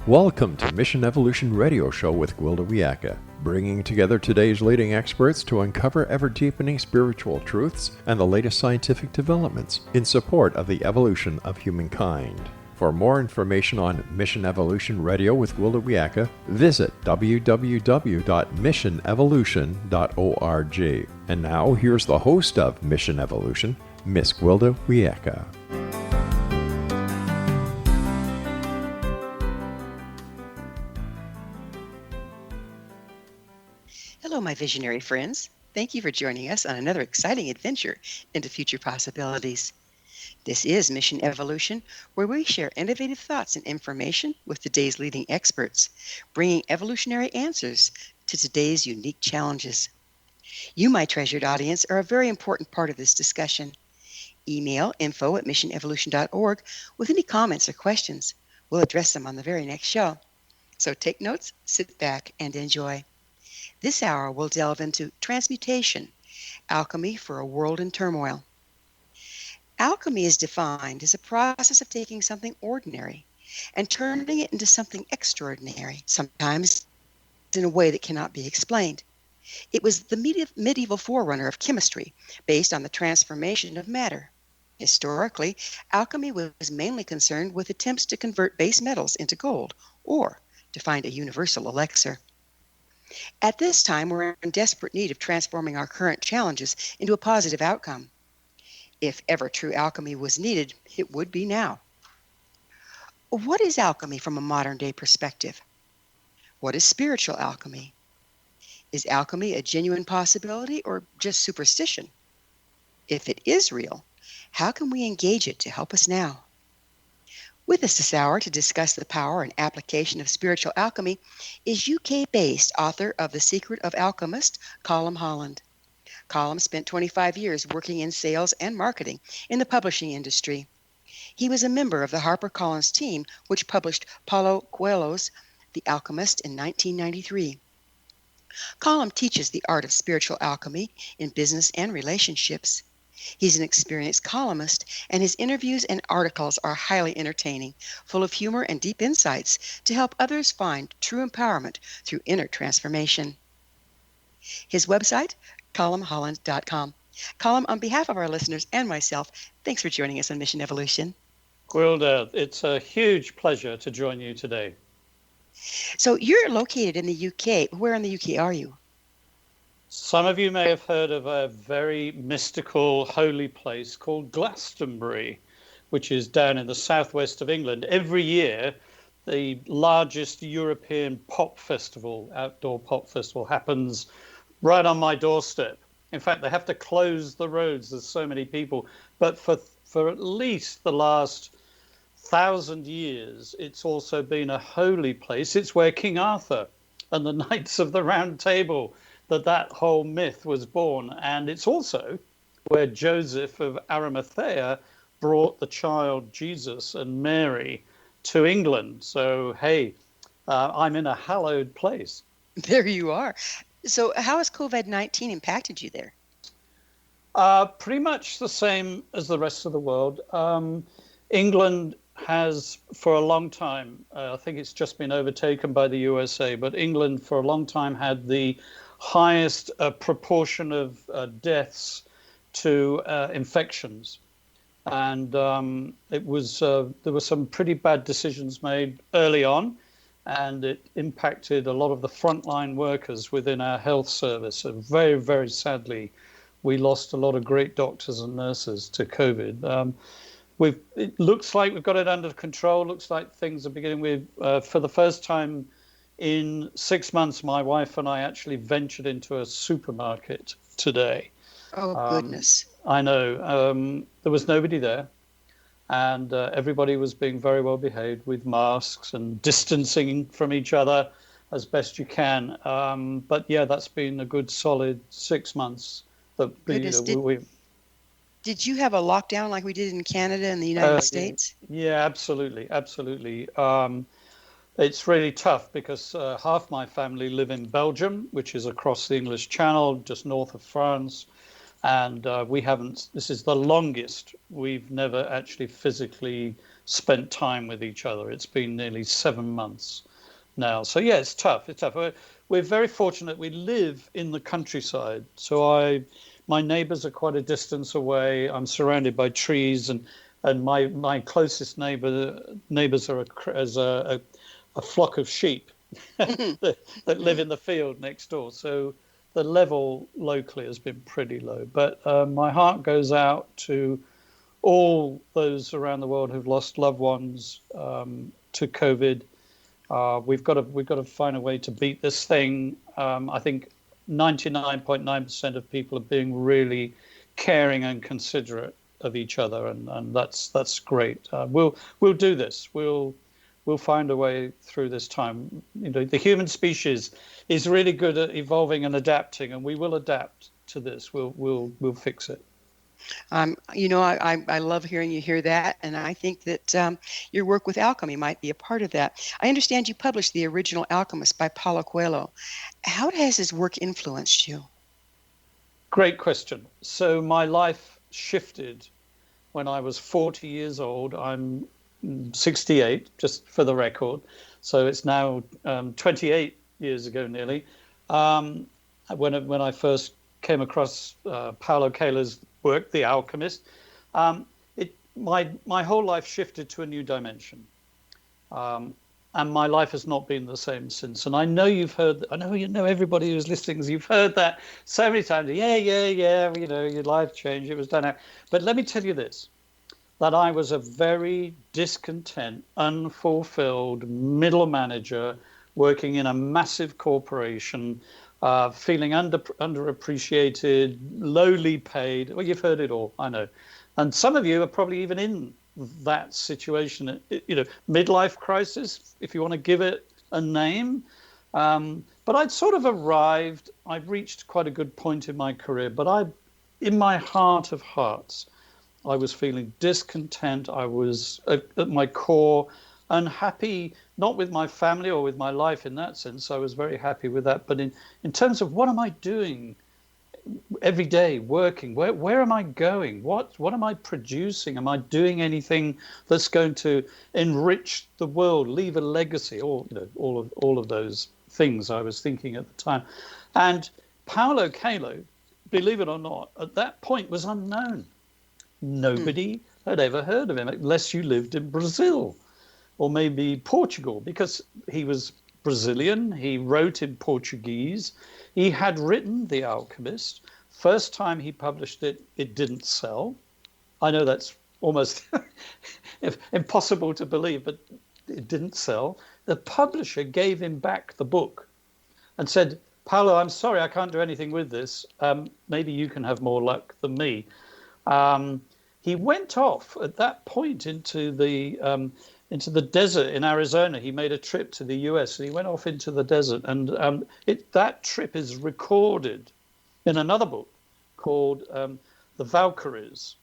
Welcome to Mission Evolution Radio Show with Gwilda Wiyaka, bringing together today's leading experts to uncover ever-deepening spiritual truths and the latest scientific developments in support of the evolution of humankind. For more information on Mission Evolution Radio with Gwilda Wiyaka, visit www.missionevolution.org. And now, here's the host of Mission Evolution, Miss Gwilda Wiyaka. Hello, my visionary friends. Thank you for joining us on another exciting adventure into future possibilities. This is Mission Evolution, where we share innovative thoughts and information with today's leading experts, bringing evolutionary answers to today's unique challenges. You, my treasured audience, are a very important part of this discussion. Email info@missionevolution.org with any comments or questions. We'll address them on the very next show. So take notes, sit back, and enjoy. This hour will delve into Transmutation, Alchemy for a World in Turmoil. Alchemy is defined as a process of taking something ordinary and turning it into something extraordinary, sometimes in a way that cannot be explained. It was the medieval forerunner of chemistry, based on the transformation of matter. Historically, alchemy was mainly concerned with attempts to convert base metals into gold or to find a universal elixir. At this time, we're in desperate need of transforming our current challenges into a positive outcome. If ever true alchemy was needed, it would be now. What is alchemy from a modern-day perspective? What is spiritual alchemy? Is alchemy a genuine possibility or just superstition? If it is real, how can we engage it to help us now? With us this hour to discuss the power and application of spiritual alchemy is UK-based author of The Secret of Alchemist, Colm Holland. Colm spent 25 years working in sales and marketing in the publishing industry. He was a member of the Harper Collins team, which published Paulo Coelho's The Alchemist in 1993. Colm teaches the art of spiritual alchemy in business and relationships. He's an experienced columnist, and his interviews and articles are highly entertaining, full of humor and deep insights to help others find true empowerment through inner transformation. His website, columnholland.com. Colm, on behalf of our listeners and myself, thanks for joining us on Mission Evolution. Gwilda, it's a huge pleasure to join you today. So you're located in the UK. Where in the UK are you? Some of you may have heard of a very mystical, holy place called Glastonbury, which is down in the southwest of England. Every year, the largest European pop festival, outdoor pop festival, happens right on my doorstep. In fact, they have to close the roads. There's so many people. But for at least the last 1,000 years, it's also been a holy place. It's where King Arthur and the Knights of the Round Table, that whole myth was born. And it's also where Joseph of Arimathea brought the child Jesus and Mary to England. So, hey, I'm in a hallowed place. There you are. So how has COVID-19 impacted you there? Pretty much the same as the rest of the world. England has, for a long time, I think it's just been overtaken by the USA, but England for a long time had the highest proportion of deaths to infections. And there were some pretty bad decisions made early on, and it impacted a lot of the frontline workers within our health service. And very, very sadly, we lost a lot of great doctors and nurses to COVID. It looks like we've got it under control. Looks like things are beginning. For the first time in 6 months, my wife and I actually ventured into a supermarket today. Oh, goodness. I know. There was nobody there. And everybody was being very well behaved with masks and distancing from each other as best you can. But yeah, that's been a good solid 6 months. Did you have a lockdown like we did in Canada and the United States? Yeah, absolutely. It's really tough because half my family live in Belgium, which is across the English Channel, just north of France. And this is the longest we've never actually physically spent time with each other. It's been nearly 7 months now. So yeah, it's tough. It's tough. We're very fortunate. We live in the countryside. So my neighbors are quite a distance away. I'm surrounded by trees, and my closest neighbors are a flock of sheep that live in the field next door. So the level locally has been pretty low. But my heart goes out to all those around the world who've lost loved ones to COVID. We've got to find a way to beat this thing. I think 99.9% of people are being really caring and considerate of each other, and that's great. We'll do this. We'll find a way through this time. You know, the human species is really good at evolving and adapting, and we will adapt to this. We'll fix it. I love hearing you hear that, and I think that your work with Alchemy might be a part of that. I understand you published the original Alchemist by Paulo Coelho. How has his work influenced you? Great question. So my life shifted when I was 40 years old. I'm 68, just for the record. So it's now 28 years ago nearly, when I first came across Paulo Coelho's work, The Alchemist. My whole life shifted to a new dimension. And my life has not been the same since. And I know everybody who's listening, you've heard that so many times. Yeah, your life changed, it was done out. But let me tell you this, that I was a very discontent, unfulfilled middle manager working in a massive corporation, feeling underappreciated, lowly paid. Well, you've heard it all, I know. And some of you are probably even in that situation, midlife crisis, if you want to give it a name. But I'd sort of I'd reached quite a good point in my career, but in my heart of hearts, I was feeling discontent. I was at my core unhappy, not with my family or with my life in that sense. I was very happy with that. But in terms of what am I doing every day, working, where am I going? What am I producing? Am I doing anything that's going to enrich the world, leave a legacy, or all of those things I was thinking at the time. And Paulo Coelho, believe it or not, at that point was unknown. Nobody had ever heard of him unless you lived in Brazil or maybe Portugal, because he was Brazilian. He wrote in Portuguese. He had written The Alchemist. First time he published it, it didn't sell. I know that's almost impossible to believe, but it didn't sell. The publisher gave him back the book and said, Paulo, I'm sorry, I can't do anything with this. Maybe you can have more luck than me. He went off at that point into the desert in Arizona. He made a trip to the US, and he went off into the desert. And that trip is recorded in another book called The Valkyries.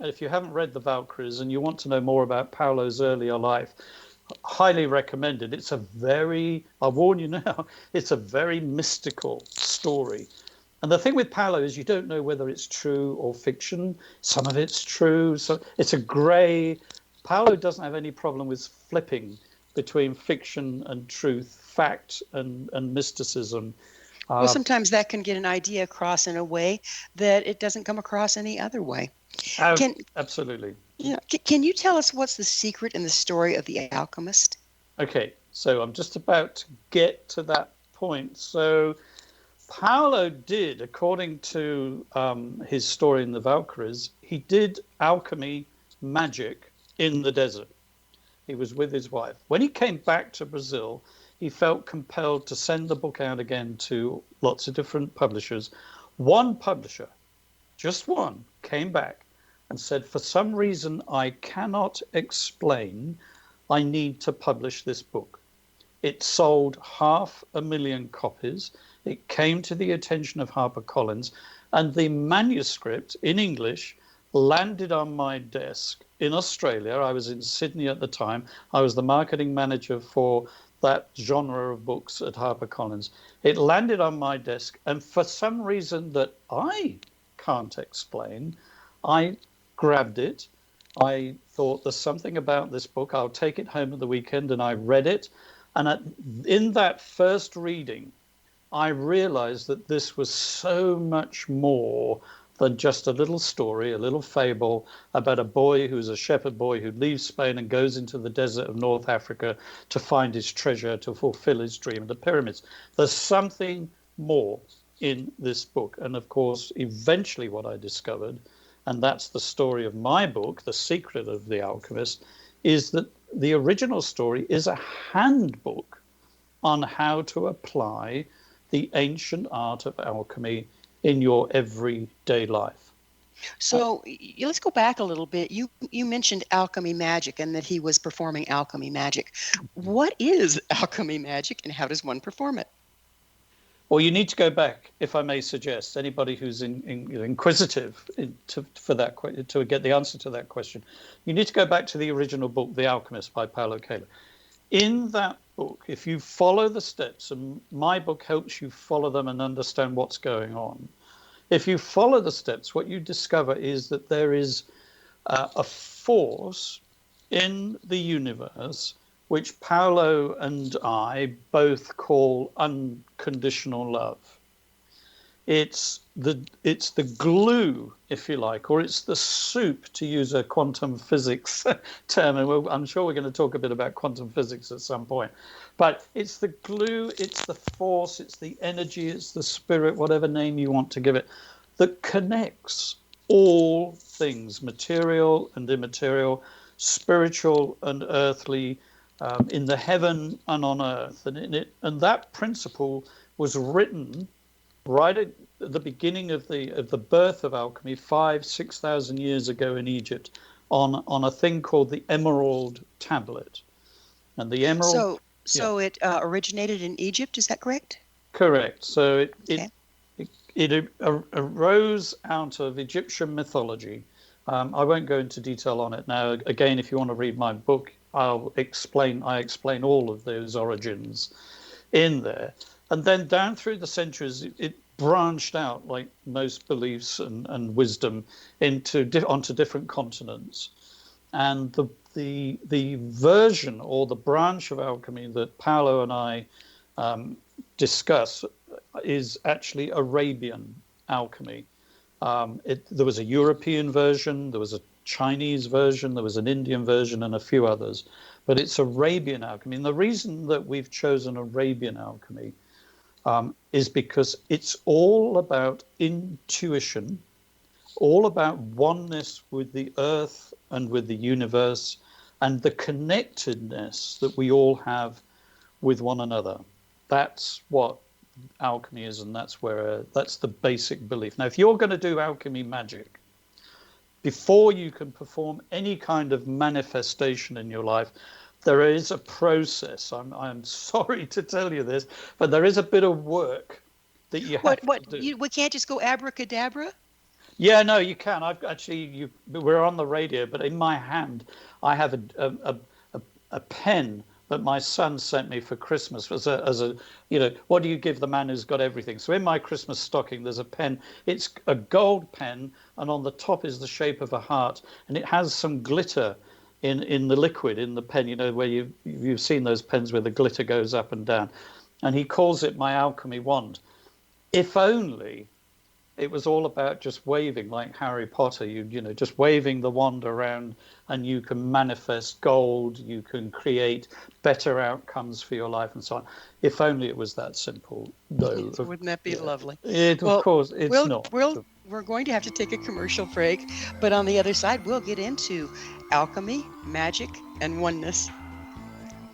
And if you haven't read The Valkyries and you want to know more about Paulo's earlier life, highly recommended. I'll warn you now, it's a very mystical story. And the thing with Paulo is you don't know whether it's true or fiction. Some of it's true. So it's a gray. Paulo doesn't have any problem with flipping between fiction and truth, fact and mysticism. Well, sometimes that can get an idea across in a way that it doesn't come across any other way. Absolutely. Can you tell us what's the secret in the story of The Alchemist? Okay, so I'm just about to get to that point. So Paulo did, according to his story in The Valkyries, he did alchemy, magic in the desert. He was with his wife. When he came back to Brazil, he felt compelled to send the book out again to lots of different publishers. One publisher, just one, came back and said, for some reason I cannot explain, I need to publish this book. It sold 500,000 copies. It came to the attention of Harper Collins, and the manuscript in English landed on my desk in Australia. I was in Sydney at the time. I was the marketing manager for that genre of books at Harper Collins. It landed on my desk, and for some reason that I can't explain, I grabbed it I thought, there's something about this book. I'll take it home at the weekend, and I read it. And in that first reading, I realized that this was so much more than just a little story, a little fable about a boy who's a shepherd boy who leaves Spain and goes into the desert of North Africa to find his treasure, to fulfill his dream, the pyramids. There's something more in this book. And of course, eventually what I discovered, and that's the story of my book, The Secret of the Alchemist, is that the original story is a handbook on how to apply the ancient art of alchemy in your everyday life. So let's go back a little bit. You mentioned alchemy magic and that he was performing alchemy magic. What is alchemy magic and how does one perform it? Well, you need to go back, if I may suggest, anybody who's inquisitive to get the answer to that question, you need to go back to the original book, The Alchemist by Paulo Coelho. In that book, if you follow the steps, and my book helps you follow them and understand what's going on, if you follow the steps, what you discover is that there is a force in the universe which Paulo and I both call unconditional love. It's the glue, if you like, or it's the soup, to use a quantum physics term. And I'm sure we're going to talk a bit about quantum physics at some point. But it's the glue, it's the force, it's the energy, it's the spirit, whatever name you want to give it, that connects all things, material and immaterial, spiritual and earthly, in the heaven and on earth. And that principle was written right at the beginning of the birth of alchemy 5,000-6,000 years ago in Egypt on a thing called the Emerald Tablet. And the emerald. So it originated in Egypt, is that correct? Correct. So it arose out of Egyptian mythology. I won't go into detail on it now. Again, if you want to read my book, I explain all of those origins in there. And then down through the centuries, it branched out, like most beliefs and wisdom, onto different continents. And the version or the branch of alchemy that Paulo and I discuss is actually Arabian alchemy. There was a European version, there was a Chinese version, there was an Indian version, and a few others. But it's Arabian alchemy. And the reason that we've chosen Arabian alchemy is because it's all about intuition, all about oneness with the earth and with the universe, and the connectedness that we all have with one another. That's what alchemy is, and that's the basic belief. Now, if you're going to do alchemy magic, before you can perform any kind of manifestation in your life, there is a process. I'm sorry to tell you this, but there is a bit of work that you have to do. We can't just go abracadabra? Yeah, no, you can. We're on the radio, but in my hand, I have a pen that my son sent me for Christmas as a what do you give the man who's got everything? So in my Christmas stocking, there's a pen. It's a gold pen, and on the top is the shape of a heart, and it has some glitter in the liquid in the pen. Where you've seen those pens where the glitter goes up and down, and he calls it my alchemy wand. If only it was all about just waving, like Harry Potter, just waving the wand around, and you can manifest gold, you can create better outcomes for your life and so on. If only it was that simple, though. Wouldn't that be lovely? Of course, it's not. We're going to have to take a commercial break, but on the other side, we'll get into alchemy, magic, and oneness.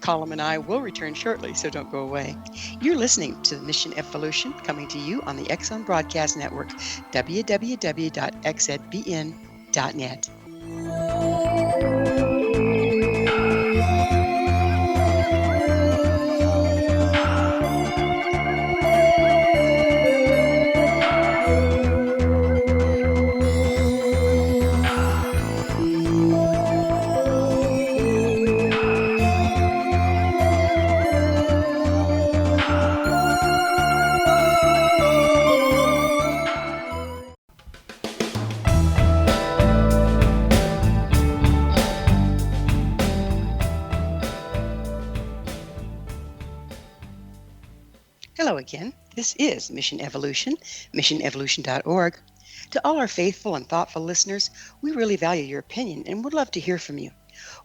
Colm and I will return shortly, so don't go away. You're listening to Mission Evolution, coming to you on the X-Zone Broadcast Network, www.xzbn.net. again, this is Mission Evolution, missionevolution.org. To all our faithful and thoughtful listeners, we really value your opinion and would love to hear from you.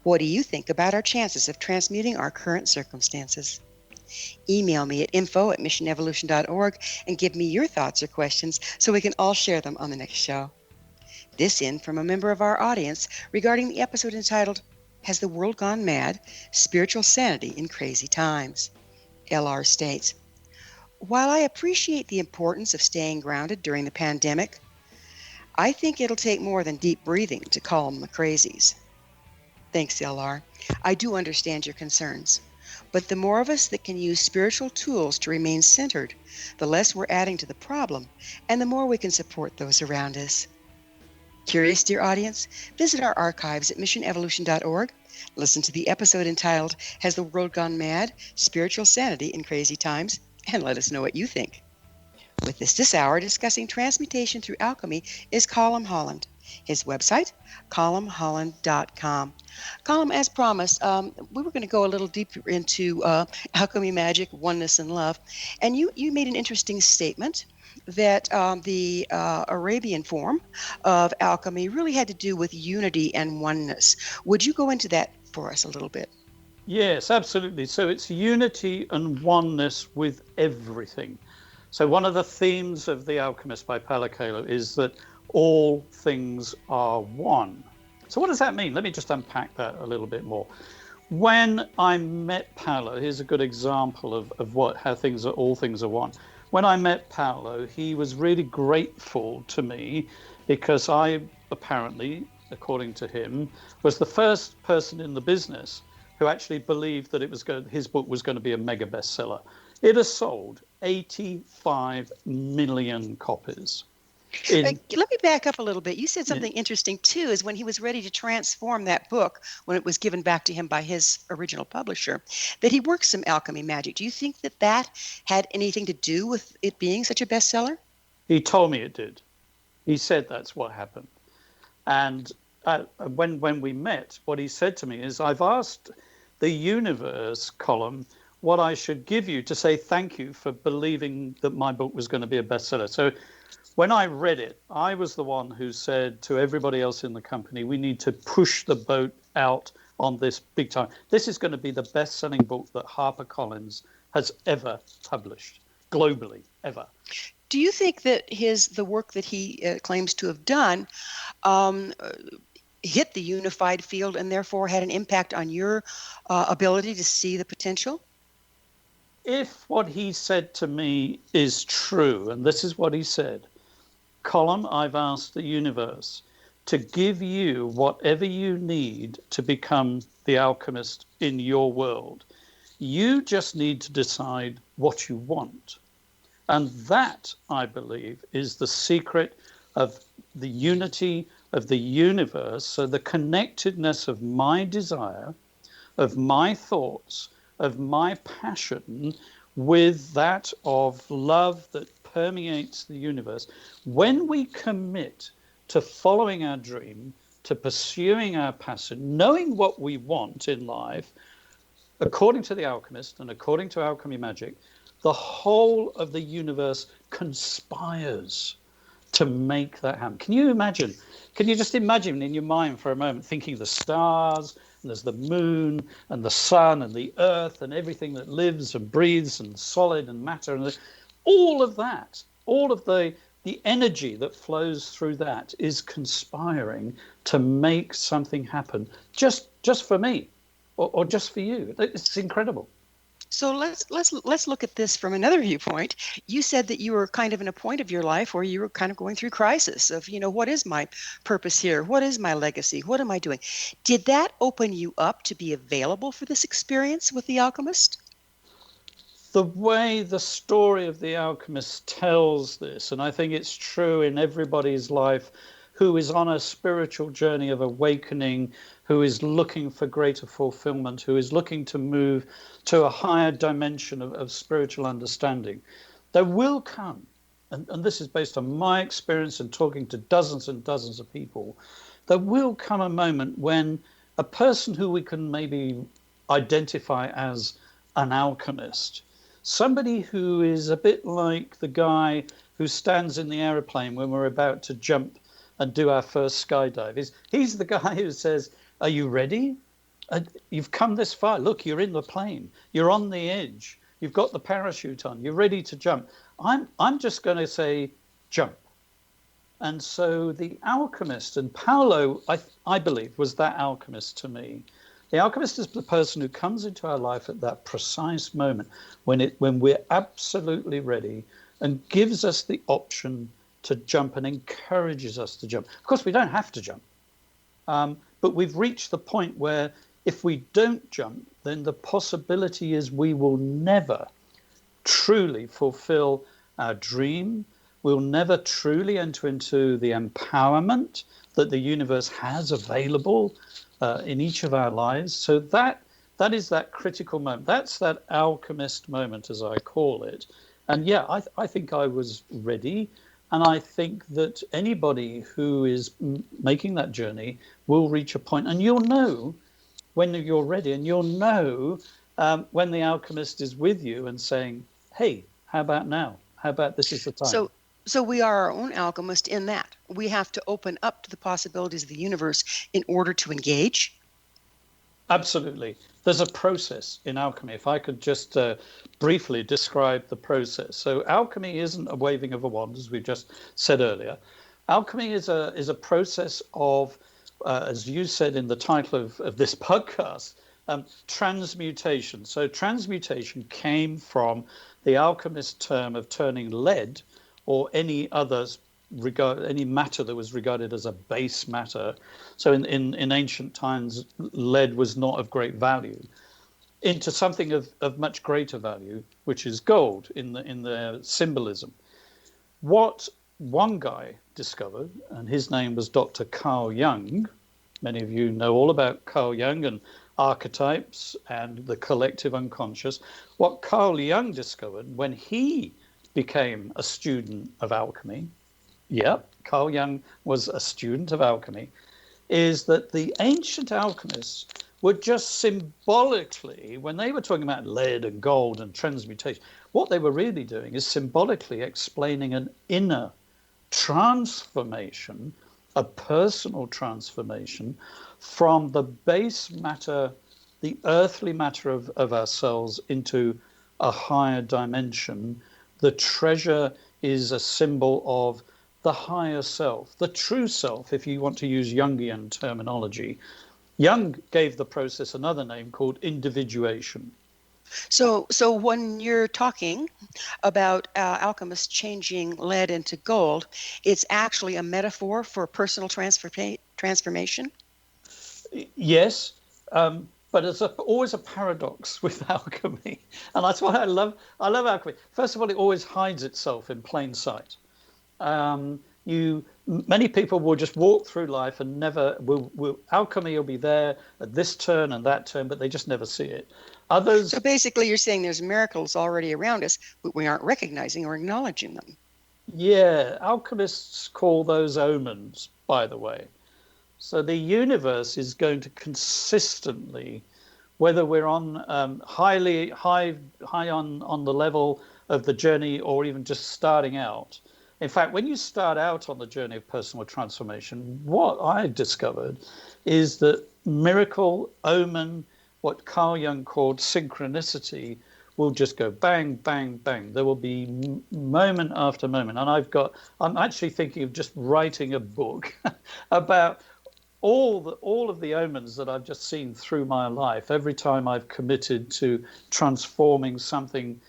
What do you think about our chances of transmuting our current circumstances? Email me at info@missionevolution.org and give me your thoughts or questions so we can all share them on the next show. This in from a member of our audience regarding the episode entitled, Has the World Gone Mad? Spiritual Sanity in Crazy Times. LR states, while I appreciate the importance of staying grounded during the pandemic, I think it'll take more than deep breathing to calm the crazies. Thanks, LR. I do understand your concerns. But the more of us that can use spiritual tools to remain centered, the less we're adding to the problem, and the more we can support those around us. Curious, dear audience? Visit our archives at missionevolution.org. Listen to the episode entitled, Has the World Gone Mad? Spiritual Sanity in Crazy Times, and let us know what you think. With us this hour discussing transmutation through alchemy is Colm Holland. His website, columnholland.com. Colm, as promised, we were going to go a little deeper into alchemy, magic, oneness, and love. And you made an interesting statement that the Arabian form of alchemy really had to do with unity and oneness. Would you go into that for us a little bit? Yes, absolutely. So it's unity and oneness with everything. So one of the themes of The Alchemist by Paulo Coelho is that all things are one. So what does that mean? Let me just unpack that a little bit more. When I met Paulo, here's a good example of how all things are one. When I met Paulo, he was really grateful to me because I apparently, according to him, was the first person in the business who actually believed that his book was going to be a mega bestseller. It has sold 85 million copies. Let me back up a little bit. You said something interesting, too, is when he was ready to transform that book, when it was given back to him by his original publisher, that he worked some alchemy magic. Do you think that had anything to do with it being such a bestseller? He told me it did. He said that's what happened. And when we met, what he said to me is, I've asked the universe, Colm, what I should give you to say thank you for believing that my book was going to be a bestseller. So when I read it, I was the one who said to everybody else in the company, we need to push the boat out on this big time. This is going to be the best-selling book that Harper Collins has ever published, globally, ever. Do you think that the work that he claims to have done hit the unified field and therefore had an impact on your ability to see the potential? If what he said to me is true, and this is what he said, Colm, I've asked the universe to give you whatever you need to become the alchemist in your world. You just need to decide what you want. And that, I believe, is the secret of the unity of the universe. So the connectedness of my desire, of my thoughts, of my passion with that of love that permeates the universe. When we commit to following our dream, to pursuing our passion, knowing what we want in life, according to the Alchemist and according to alchemy magic, the whole of the universe conspires to make that happen. Can you imagine? Can you just imagine in your mind for a moment thinking the stars, and there's the moon and the sun and the earth and everything that lives and breathes and solid and matter and all of that, all of the energy that flows through that is conspiring to make something happen just for me or just for you. It's incredible. So let's look at this from another viewpoint. You said that you were kind of in a point of your life where you were kind of going through crisis of, what is my purpose here? What is my legacy? What am I doing? Did that open you up to be available for this experience with the Alchemist? The way the story of the Alchemist tells this, and I think it's true in everybody's life who is on a spiritual journey of awakening, who is looking for greater fulfillment, who is looking to move to a higher dimension of spiritual understanding, there will come, and this is based on my experience and talking to dozens and dozens of people, there will come a moment when a person who we can maybe identify as an alchemist somebody who is a bit like the guy who stands in the aeroplane when we're about to jump and do our first skydive. He's the guy who says, are you ready? You've come this far. Look, you're in the plane. You're on the edge. You've got the parachute on. You're ready to jump. I'm just going to say, jump. And so the alchemist, and Paolo, I believe, was that alchemist to me. The alchemist is the person who comes into our life at that precise moment when we're absolutely ready and gives us the option to jump and encourages us to jump. Of course, we don't have to jump, but we've reached the point where if we don't jump, then the possibility is we will never truly fulfill our dream. We'll never truly enter into the empowerment that the universe has available in each of our lives. So that is that critical moment. That's that alchemist moment, as I call it. And yeah, I think I was ready. And I think that anybody who is making that journey will reach a point, and you'll know when you're ready, and you'll know when the alchemist is with you and saying, hey, how about now? How about this is the time? So we are our own alchemist in that. We have to open up to the possibilities of the universe in order to engage. Absolutely. There's a process in alchemy. If I could just briefly describe the process. So alchemy isn't a waving of a wand, as we just said earlier. Alchemy is a process of, as you said in the title of this podcast, transmutation. So transmutation came from the alchemist term of turning lead or any matter that was regarded as a base matter. So in ancient times, lead was not of great value, into something of much greater value, which is gold in the symbolism. What one guy discovered, and his name was Dr. Carl Jung. Many of you know all about Carl Jung and archetypes and the collective unconscious. What Carl Jung discovered when he became a student of alchemy, Carl Jung was a student of alchemy, is that the ancient alchemists were just symbolically, when they were talking about lead and gold and transmutation, what they were really doing is symbolically explaining an inner transformation, a personal transformation from the base matter, the earthly matter of ourselves into a higher dimension. The treasure is a symbol of the higher self, the true self, if you want to use Jungian terminology. Jung gave the process another name called individuation. So when you're talking about alchemists changing lead into gold, it's actually a metaphor for personal transformation? Yes, but there's always a paradox with alchemy, and that's why I love alchemy. First of all, it always hides itself in plain sight. Many people will just walk through life and never alchemy will be there at this turn and that turn, but they just never see it. Others. So basically, you're saying there's miracles already around us, but we aren't recognizing or acknowledging them. Yeah, alchemists call those omens, by the way. So the universe is going to consistently, whether we're on high on the level of the journey or even just starting out. In fact, when you start out on the journey of personal transformation, what I've discovered is that miracle, omen, what Carl Jung called synchronicity, will just go bang, bang, bang. There will be moment after moment. And I'm actually thinking of just writing a book about all of the omens that I've just seen through my life, every time I've committed to transforming something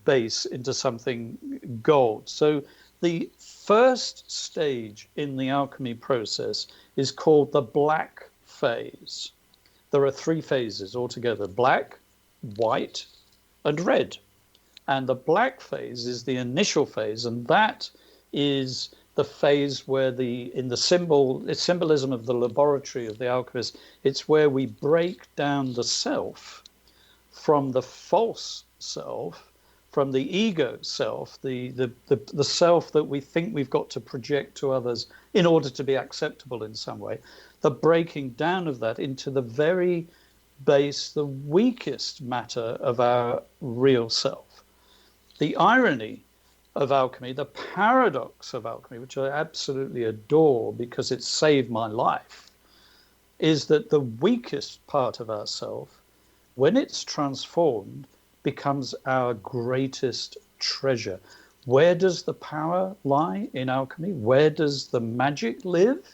base into something gold. So the first stage in the alchemy process is called the black phase. There are 3 phases altogether: black, white, and red. And the black phase is the initial phase, and that is the phase where in the symbolism of the laboratory of the alchemist, it's where we break down the self from the false self, from the ego self, the self that we think we've got to project to others in order to be acceptable in some way. The breaking down of that into the very base, the weakest matter of our real self. The irony of alchemy, the paradox of alchemy, which I absolutely adore because it saved my life, is that the weakest part of ourself, when it's transformed, becomes our greatest treasure. Where does the power lie in alchemy? Where does the magic live?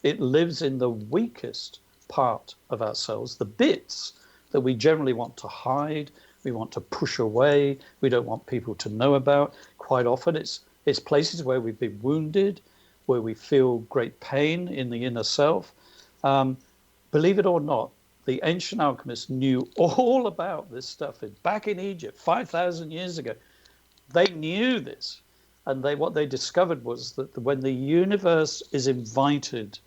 It lives in the weakest part of ourselves, the bits that we generally want to hide, we want to push away, we don't want people to know about. Quite often it's places where we've been wounded, where we feel great pain in the inner self. Believe it or not, the ancient alchemists knew all about this stuff. Back in Egypt, 5,000 years ago, they knew this. And what they discovered was that when the universe is invited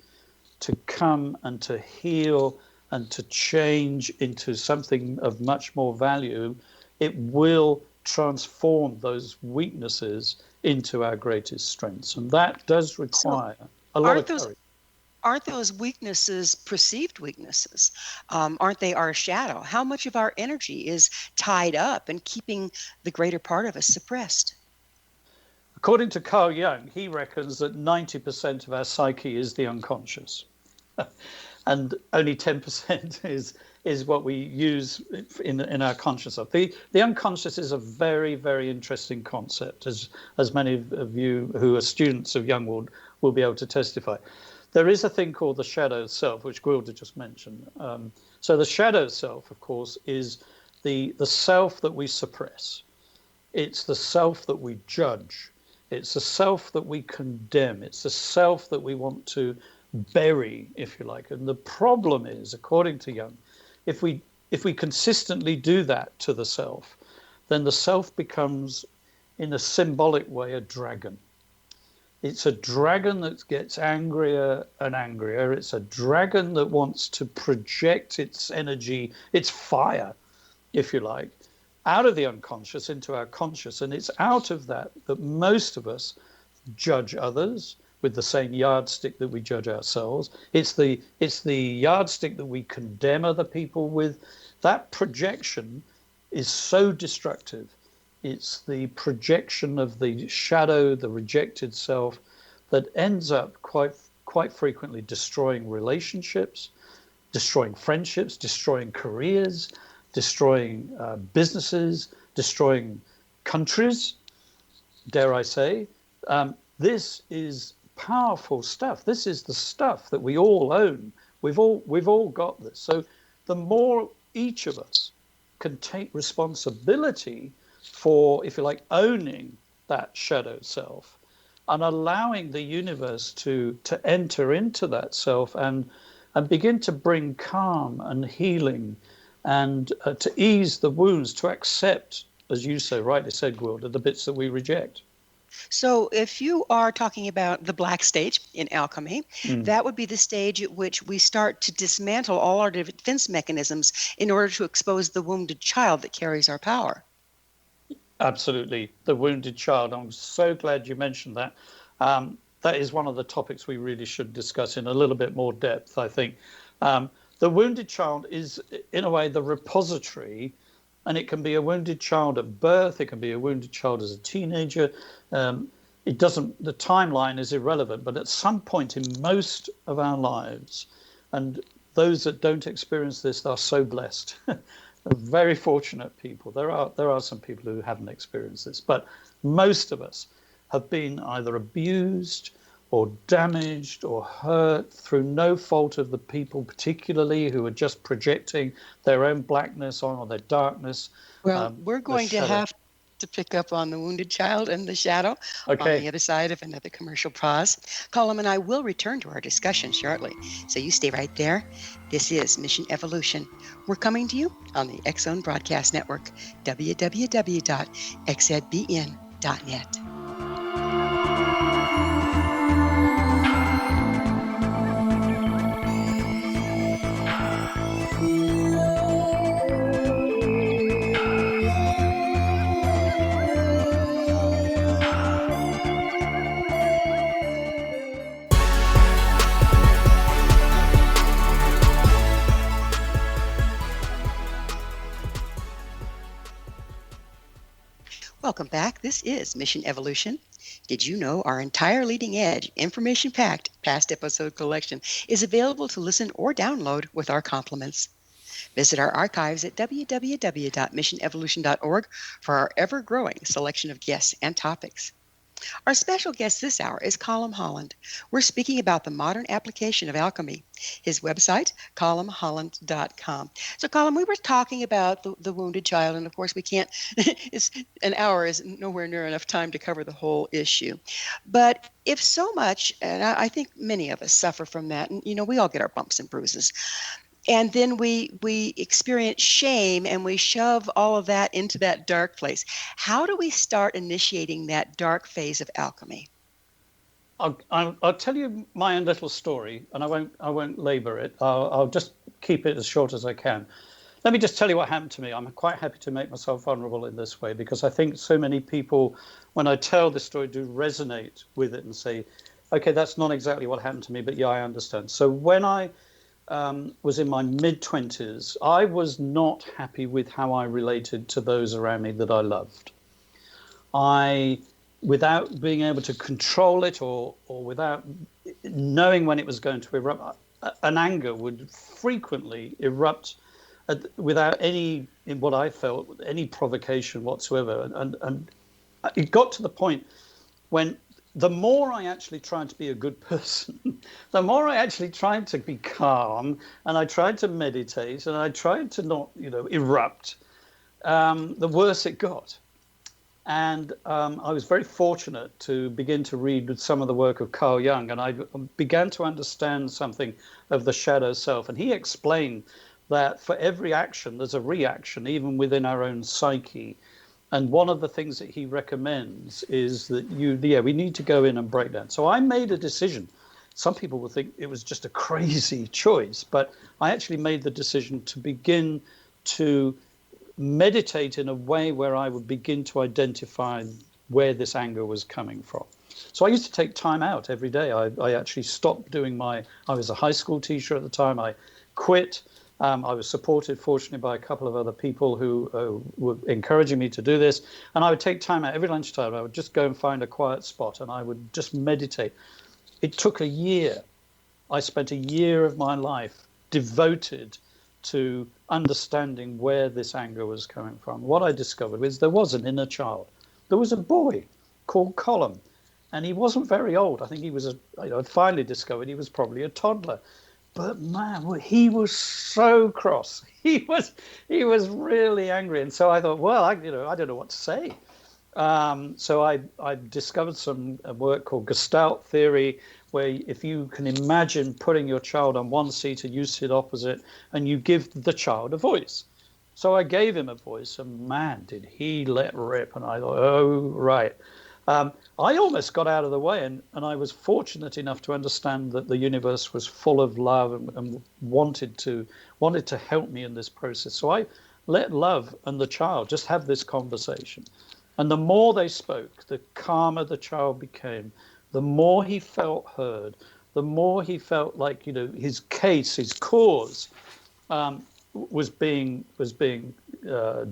to come and to heal and to change into something of much more value, it will transform those weaknesses into our greatest strengths. And that does require a lot of courage. Aren't those weaknesses perceived weaknesses? Aren't they our shadow? How much of our energy is tied up and keeping the greater part of us suppressed? According to Carl Jung, he reckons that 90% of our psyche is the unconscious. And only 10% is what we use in our consciousness. The unconscious is a very, very interesting concept, as many of you who are students of Jung will be able to testify. There is a thing called the shadow self, which Gwilda just mentioned. So the shadow self, of course, is the self that we suppress. It's the self that we judge. It's the self that we condemn. It's the self that we want to bury, if you like. And the problem is, according to Jung, if we consistently do that to the self, then the self becomes, in a symbolic way, a dragon. It's a dragon that gets angrier and angrier. It's a dragon that wants to project its energy, its fire, if you like, out of the unconscious into our conscious. And it's out of that most of us judge others with the same yardstick that we judge ourselves. It's the yardstick that we condemn other people with. That projection is so destructive. It's the projection of the shadow, the rejected self, that ends up quite frequently destroying relationships, destroying friendships, destroying careers, destroying businesses, destroying countries, dare I say. This is powerful stuff. This is the stuff that we all own. We've all got this. So the more each of us can take responsibility for, if you like, owning that shadow self and allowing the universe to enter into that self and begin to bring calm and healing and to ease the wounds, to accept, as you so rightly said, Gwilda, the bits that we reject. So if you are talking about the black stage in alchemy, that would be the stage at which we start to dismantle all our defense mechanisms in order to expose the wounded child that carries our power. Absolutely. The wounded child. I'm so glad you mentioned that. That is one of the topics we really should discuss in a little bit more depth, I think. The wounded child is, in a way, the repository, and it can be a wounded child at birth. It can be a wounded child as a teenager. The timeline is irrelevant, but at some point in most of our lives, and those that don't experience this are so blessed. Very fortunate people. There are some people who haven't experienced this, but most of us have been either abused or damaged or hurt through no fault of the people, particularly who are just projecting their own blackness on or their darkness. Well, we're going to have to pick up on the wounded child and the shadow on the other side of another commercial pause. Colm and I will return to our discussion shortly, so you stay right there. This is Mission Evolution. We're coming to you on the X-Zone Broadcast Network, www.xzbn.net. Welcome back. This is Mission Evolution. Did you know our entire leading edge, information packed past episode collection is available to listen or download with our compliments? Visit our archives at www.missionevolution.org for our ever growing selection of guests and topics. Our special guest this hour is Colm Holland. We're speaking about the modern application of alchemy. His website, columnholland.com. So, Colm, we were talking about the wounded child, and of course, we can't, an hour is nowhere near enough time to cover the whole issue. But if so much, and I think many of us suffer from that, and we all get our bumps and bruises. And then we experience shame and we shove all of that into that dark place. How do we start initiating that dark phase of alchemy? I'll tell you my own little story, and I won't labor it. I'll just keep it as short as I can. Let me just tell you what happened to me. I'm quite happy to make myself vulnerable in this way because I think so many people, when I tell this story, do resonate with it and say, okay, that's not exactly what happened to me, but yeah, I understand. So when I was in my mid-20s, I was not happy with how I related to those around me that I loved. Without being able to control it or without knowing when it was going to erupt, an anger would frequently erupt without any, in what I felt, any provocation whatsoever. And it got to the point when the more I actually tried to be a good person, the more I actually tried to be calm, and I tried to meditate, and I tried to not, erupt, the worse it got. And I was very fortunate to begin to read some of the work of Carl Jung, and I began to understand something of the shadow self. And he explained that for every action, there's a reaction, even within our own psyche. And one of the things that he recommends is that we need to go in and break down. So I made a decision. Some people will think it was just a crazy choice, but I actually made the decision to begin to meditate in a way where I would begin to identify where this anger was coming from. So I used to take time out every day. I actually stopped doing I was a high school teacher at the time. I quit. I was supported, fortunately, by a couple of other people who were encouraging me to do this. And I would take time out every lunchtime. I would just go and find a quiet spot and I would just meditate. It took a year. I spent a year of my life devoted to understanding where this anger was coming from. What I discovered was there was an inner child. There was a boy called Colm, and he wasn't very old. I think he was I finally discovered he was probably a toddler. But man, he was so cross. He was really angry, and so I thought, well, I don't know what to say. So I discovered some work called Gestalt theory, where if you can imagine putting your child on one seat and you sit opposite, and you give the child a voice. So I gave him a voice, and man, did he let rip! And I thought, oh right. I almost got out of the way, and I was fortunate enough to understand that the universe was full of love and wanted to help me in this process. So I let love and the child just have this conversation. And the more they spoke, the calmer the child became, the more he felt heard, the more he felt like, his case, his cause was being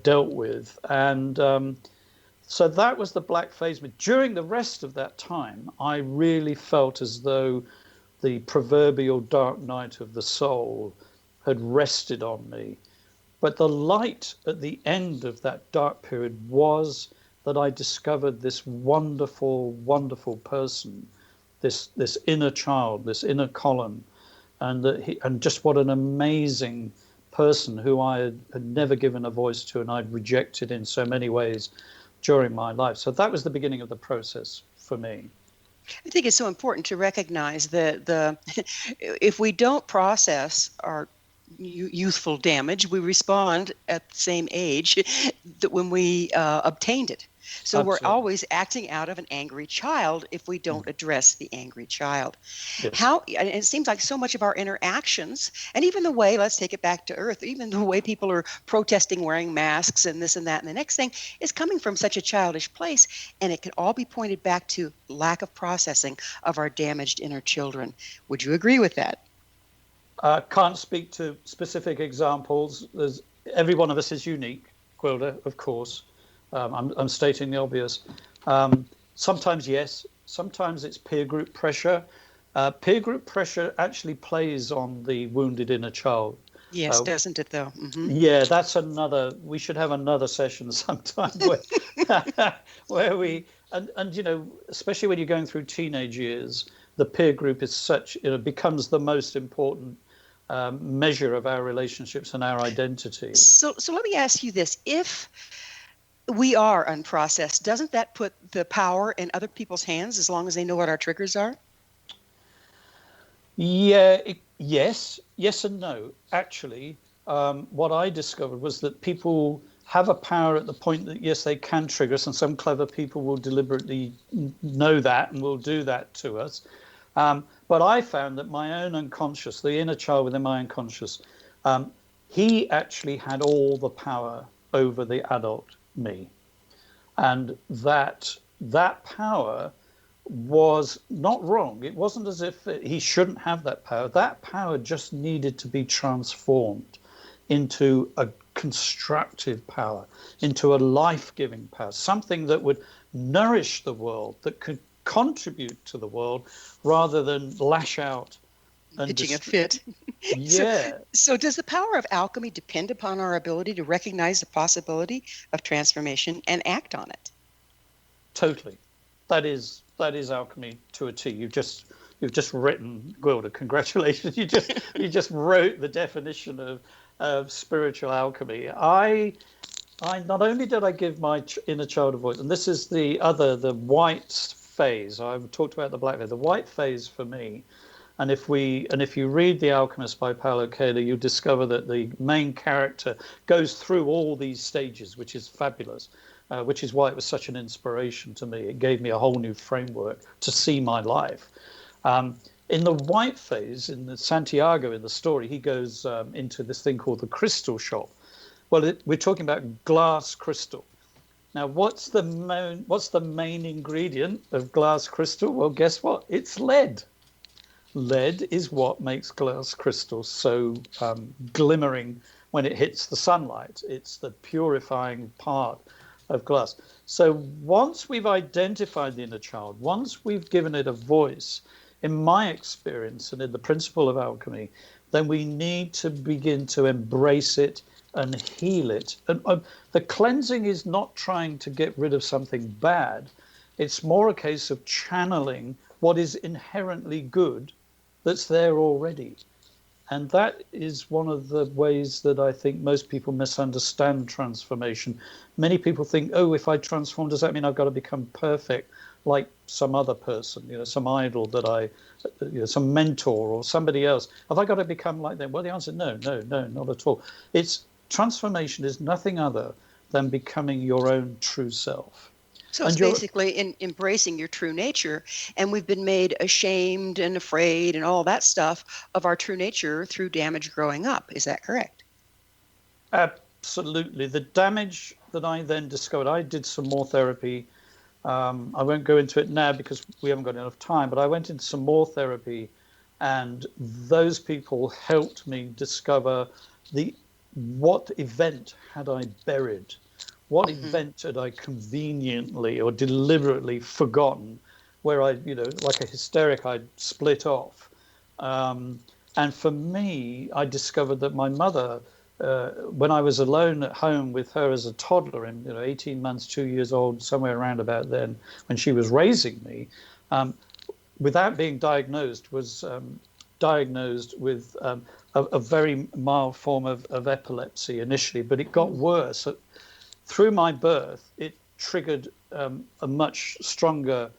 dealt with. And so that was the black phase. But during the rest of that time, I really felt as though the proverbial dark night of the soul had rested on me. But the light at the end of that dark period was that I discovered this wonderful, wonderful person, this inner child, this inner Colm, and just what an amazing person who I had never given a voice to, and I'd rejected in so many ways during my life. So that was the beginning of the process for me. I think it's so important to recognize that if we don't process our youthful damage, we respond at the same age that when we obtained it. So Absolutely. We're always acting out of an angry child if we don't address the angry child. Yes. And it seems like so much of our interactions, and even the way, let's take it back to earth, even the way people are protesting wearing masks and this and that and the next thing is coming from such a childish place, and it can all be pointed back to lack of processing of our damaged inner children. Would you agree with that? Can't speak to specific examples. Every one of us is unique, Gwilda, of course. I'm stating the obvious. Sometimes yes, sometimes it's peer group pressure. Peer group pressure actually plays on the wounded inner child. Yes, doesn't it though? Mm-hmm. Yeah, that's another. We should have another session sometime where we and especially when you're going through teenage years, the peer group is such becomes the most important measure of our relationships and our identity. So let me ask you this: if we are unprocessed, doesn't that put the power in other people's hands as long as they know what our triggers are? Yeah, yes and no. Actually, what I discovered was that people have a power at the point that, yes, they can trigger us, and some clever people will deliberately know that and will do that to us. But I found that my own unconscious, the inner child within my unconscious, he actually had all the power over the adult me. And that power was not wrong. It wasn't as if he shouldn't have that power. That power just needed to be transformed into a constructive power, into a life-giving power, something that would nourish the world, that could contribute to the world rather than lash out and Pitching a fit. Yeah. So does the power of alchemy depend upon our ability to recognize the possibility of transformation and act on it? Totally. That is alchemy to a T. You've just written, Gwilda, congratulations. You just wrote the definition of spiritual alchemy. I not only did I give my inner child a voice, and this is the white phase. I've talked about the black phase. The white phase for me, and if you read The Alchemist by Paulo Coelho, you discover that the main character goes through all these stages, which is fabulous. Which is why it was such an inspiration to me. It gave me a whole new framework to see my life. In the white phase, in the Santiago in the story, he goes into this thing called the crystal shop. Well, we're talking about glass crystal. Now, what's the main ingredient of glass crystal? Well, guess what? It's lead. Lead is what makes glass crystal so glimmering when it hits the sunlight. It's the purifying part of glass. So once we've identified the inner child, once we've given it a voice, in my experience and in the principle of alchemy, then we need to begin to embrace it and heal it. And the cleansing is not trying to get rid of something bad. It's more a case of channeling what is inherently good that's there already. And that is one of the ways that I think most people misunderstand transformation. Many people think, oh, if I transform, does that mean I've got to become perfect like some other person, some idol that some mentor or somebody else? Have I got to become like them? Well, the answer is no, not at all. Transformation is nothing other than becoming your own true self. So it's basically in embracing your true nature, and we've been made ashamed and afraid and all that stuff of our true nature through damage growing up. Is that correct? Absolutely. The damage that I then discovered, I did some more therapy. I won't go into it now because we haven't got enough time, but I went into some more therapy, and those people helped me discover what event had I buried. What event had I conveniently or deliberately forgotten, where I, like a hysteric, I'd split off. And for me, I discovered that my mother, when I was alone at home with her as a toddler, 18 months, 2 years old, somewhere around about then, when she was raising me, without being diagnosed, was diagnosed with a very mild form of epilepsy initially, but it got worse. Through my birth, it triggered a much stronger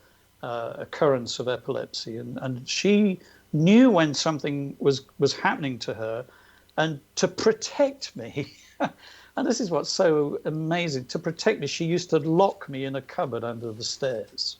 occurrence of epilepsy, and she knew when something was happening to her, and to protect me, and this is what's so amazing, to protect me, she used to lock me in a cupboard under the stairs,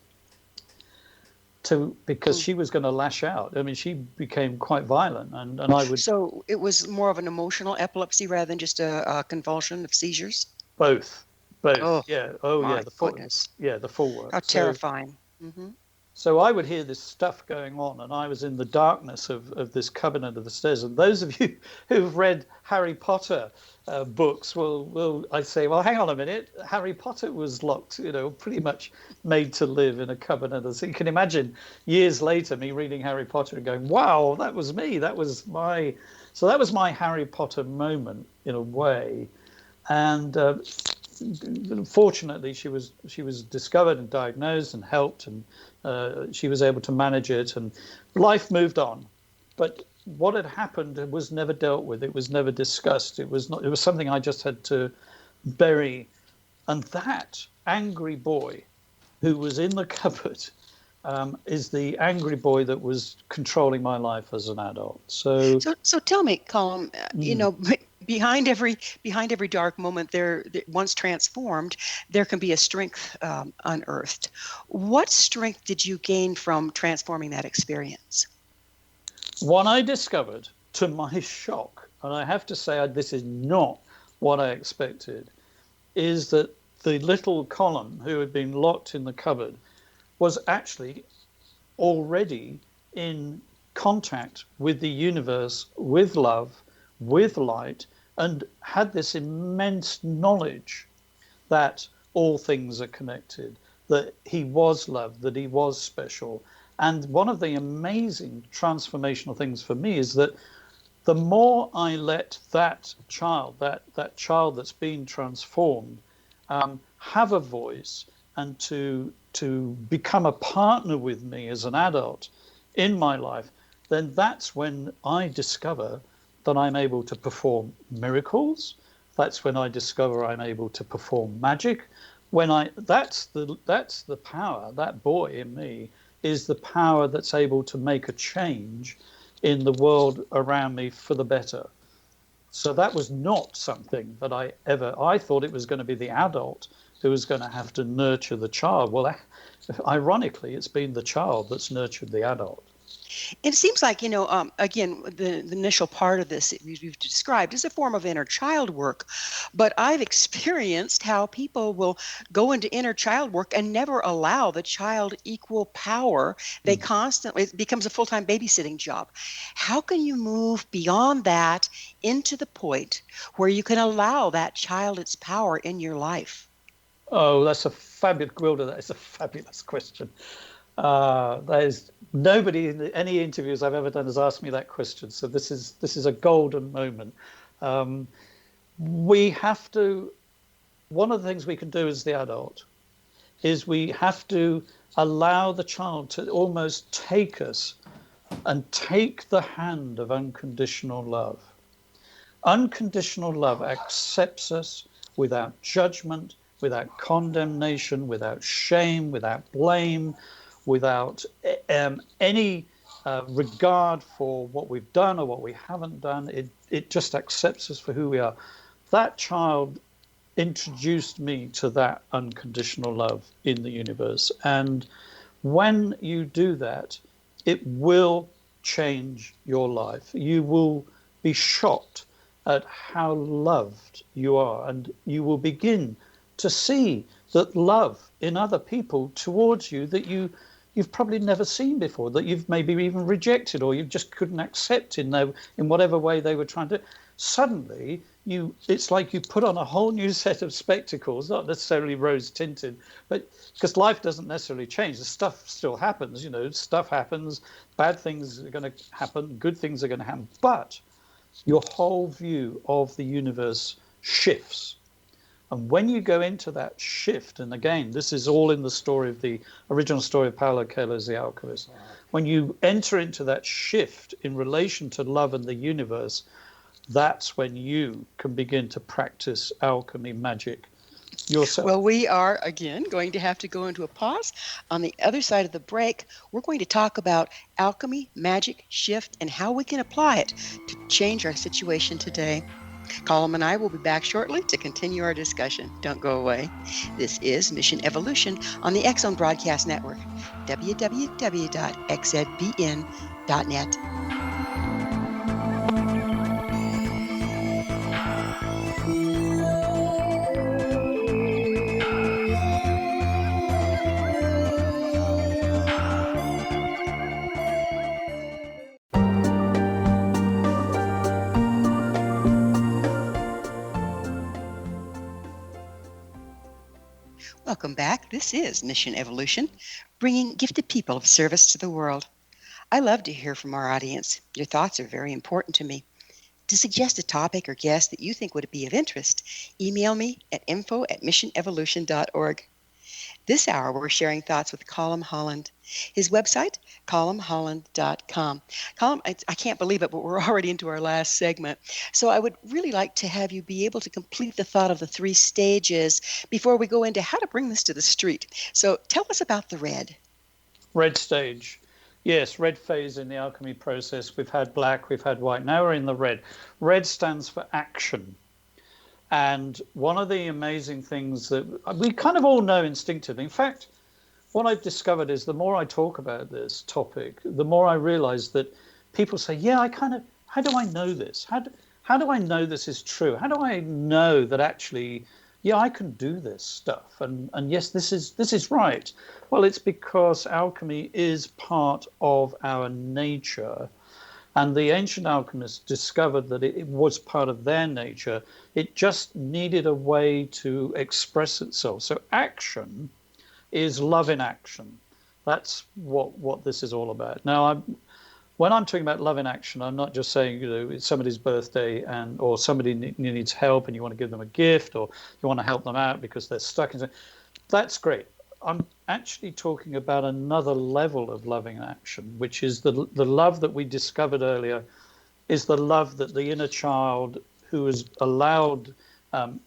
because she was going to lash out. I mean, she became quite violent, and I would. So it was more of an emotional epilepsy rather than just a convulsion of seizures? Both. Oh, Yeah. my The full. goodness. Yeah, the full work. How terrifying. Mm-hmm. So I would hear this stuff going on, and I was in the darkness of this cupboard under the stairs. And those of you who've read Harry Potter books will I say, well, hang on a minute, Harry Potter was locked, pretty much made to live in a cupboard under. So you can imagine years later me reading Harry Potter and going, wow, that was me. That was my Harry Potter moment in a way. And fortunately, she was discovered and diagnosed and helped, and she was able to manage it, and life moved on. But what had happened was never dealt with. It was never discussed. It was something I just had to bury. And that angry boy who was in the cupboard is the angry boy that was controlling my life as an adult. So tell me, Colm, behind every dark moment, there once transformed, there can be a strength unearthed. What strength did you gain from transforming that experience? One I discovered, to my shock, and I have to say this is not what I expected, is that the little Colm who had been locked in the cupboard was actually already in contact with the universe, with love, with light, and had this immense knowledge that all things are connected, that he was loved, that he was special. And one of the amazing transformational things for me is that the more I let that child that's been transformed, have a voice and to become a partner with me as an adult in my life, then that's when I discover that I'm able to perform miracles. That's when I discover I'm able to perform magic. That's the power. That boy in me is the power that's able to make a change in the world around me for the better. So that was not something that I thought it was going to be the adult who was going to have to nurture the child. Well, ironically, it's been the child that's nurtured the adult. It seems like, again, the initial part of this you've described is a form of inner child work. But I've experienced how people will go into inner child work and never allow the child equal power. They constantly, it becomes a full-time babysitting job. How can you move beyond that into the point where you can allow that child its power in your life? Oh, that's a fabulous, Gwilda, that is a fabulous question. There's nobody in any interviews I've ever done has asked me that question. So this is a golden moment. We have to. One of the things we can do as the adult is we have to allow the child to almost take us and take the hand of unconditional love. Unconditional love accepts us without judgment, without condemnation, without shame, without blame, without any regard for what we've done or what we haven't done. It just accepts us for who we are. That child introduced me to that unconditional love in the universe. And when you do that, it will change your life. You will be shocked at how loved you are, and you will begin to see that love in other people towards you that you've probably never seen before, that you've maybe even rejected or you just couldn't accept in whatever way they were trying to. Suddenly, it's like you put on a whole new set of spectacles, not necessarily rose tinted, but because life doesn't necessarily change. The stuff still happens, stuff happens, bad things are going to happen, good things are going to happen, but your whole view of the universe shifts. And when you go into that shift, and again, this is all in the story of the original story of Paulo Coelho's The Alchemist. When you enter into that shift in relation to love and the universe, that's when you can begin to practice alchemy, magic yourself. Well, we are, again, going to have to go into a pause. On the other side of the break, we're going to talk about alchemy, magic, shift, and how we can apply it to change our situation today. Colm and I will be back shortly to continue our discussion. Don't go away. This is Mission Evolution on the X Zone Broadcast Network, www.xzbn.net. Welcome back. This is Mission Evolution, bringing gifted people of service to the world. I love to hear from our audience. Your thoughts are very important to me. To suggest a topic or guest that you think would be of interest, email me at info@missionevolution.org. This hour, we're sharing thoughts with Colm Holland. His website, columnholland.com. Colm, I can't believe it, but we're already into our last segment. So I would really like to have you be able to complete the thought of the 3 stages before we go into how to bring this to the street. So tell us about the red. Red stage. Yes, red phase in the alchemy process. We've had black, we've had white. Now we're in the red. Red stands for action. And one of the amazing things that we kind of all know instinctively, in fact, what I've discovered is the more I talk about this topic, the more I realize that people say, yeah, how do I know this? How do I know this is true? How do I know that actually, yeah, I can do this stuff? And yes, this is right. Well, it's because alchemy is part of our nature. And the ancient alchemists discovered that it was part of their nature. It just needed a way to express itself. So action is love in action. That's what this is all about. Now, when I'm talking about love in action, I'm not just saying, it's somebody's birthday or somebody needs help and you want to give them a gift, or you want to help them out because they're stuck in something. That's great. I'm actually talking about another level of loving action, which is the love that we discovered earlier, is the love that the inner child who has allowed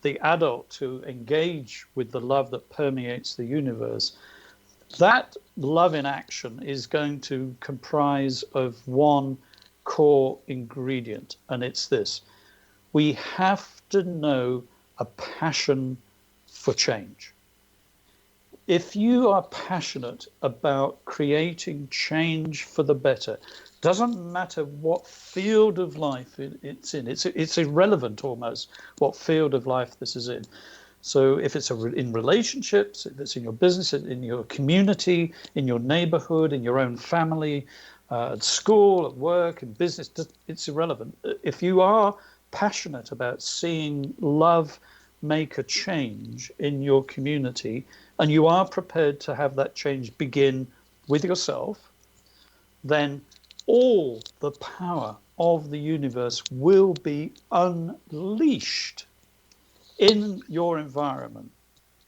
the adult to engage with the love that permeates the universe. That love in action is going to comprise of one core ingredient, and it's this. We have to know a passion for change. If you are passionate about creating change for the better, doesn't matter what field of life it's in. It's irrelevant almost what field of life this is in. So if it's in relationships, if it's in your business, in your community, in your neighborhood, in your own family, at school, at work, in business, it's irrelevant. If you are passionate about seeing love make a change in your community, and you are prepared to have that change begin with yourself, then all the power of the universe will be unleashed in your environment.